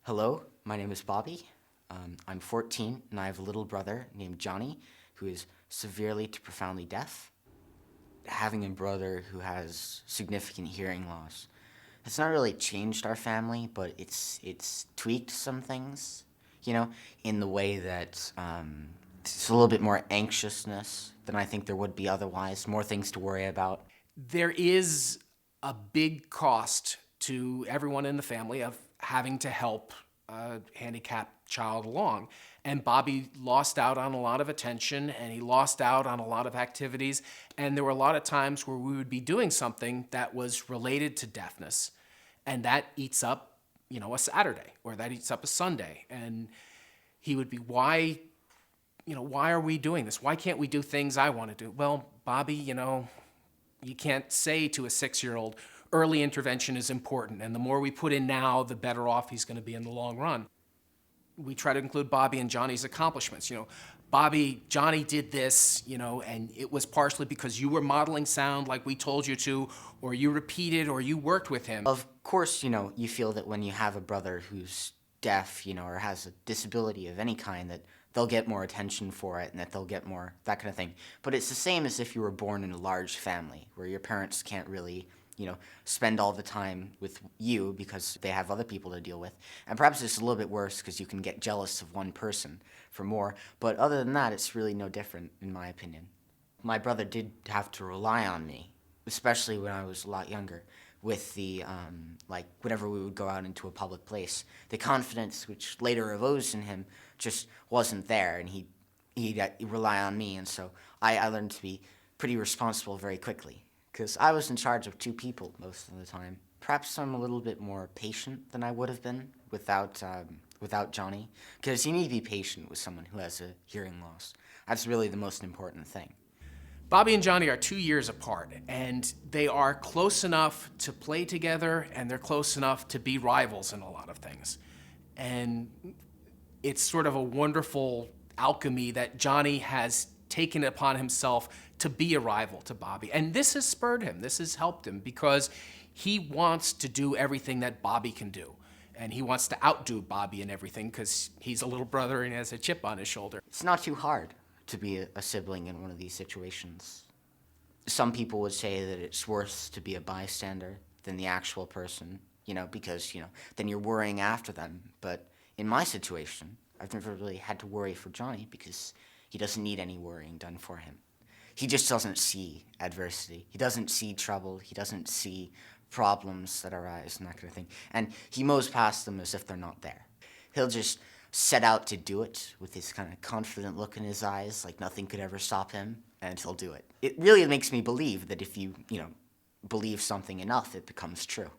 Hello, my name is Bobby. I'm 14 and I have a little brother named Johnny who is severely to profoundly deaf. Having a brother who has significant hearing loss, it's not really changed our family, but it's tweaked some things, you know, in the way that it's a little bit more anxiousness than I think there would be otherwise, more things to worry about. There is a big cost to everyone in the family of having to help a handicapped child along. And Bobby lost out on a lot of attention and he lost out on a lot of activities. And there were a lot of times where we would be doing something that was related to deafness. And that eats up, a Saturday or that eats up a Sunday. And he would be, why are we doing this? Why can't we do things I want to do? Well, Bobby, you can't say to a 6-year-old, early intervention is important, and the more we put in now, the better off he's going to be in the long run. We try to include Bobby and Johnny's accomplishments. Johnny did this, and it was partially because you were modeling sound like we told you to, or you repeated, or you worked with him. Of course, you feel that when you have a brother who's deaf, or has a disability of any kind, that they'll get more attention for it and that they'll get more, that kind of thing. But it's the same as if you were born in a large family where your parents can't really, spend all the time with you because they have other people to deal with. And perhaps it's a little bit worse because you can get jealous of one person for more. But other than that, it's really no different, in my opinion. My brother did have to rely on me, especially when I was a lot younger, with the, whenever we would go out into a public place. The confidence which later arose in him just wasn't there, and he'd rely on me, and so I learned to be pretty responsible very quickly, because I was in charge of 2 people most of the time. Perhaps I'm a little bit more patient than I would have been without Johnny, because you need to be patient with someone who has a hearing loss. That's really the most important thing. Bobby and Johnny are 2 years apart, and they are close enough to play together, and they're close enough to be rivals in a lot of things. And it's sort of a wonderful alchemy that Johnny has taken it upon himself to be a rival to Bobby. And this has spurred him, this has helped him, because he wants to do everything that Bobby can do. And he wants to outdo Bobby in everything because he's a little brother and he has a chip on his shoulder. It's not too hard to be a sibling in one of these situations. Some people would say that it's worse to be a bystander than the actual person, because, then you're worrying after them. But in my situation, I've never really had to worry for Johnny because he doesn't need any worrying done for him. He just doesn't see adversity. He doesn't see trouble. He doesn't see problems that arise and that kind of thing. And he mows past them as if they're not there. He'll just set out to do it with this kind of confident look in his eyes, like nothing could ever stop him, and he'll do it. It really makes me believe that if you, believe something enough, it becomes true.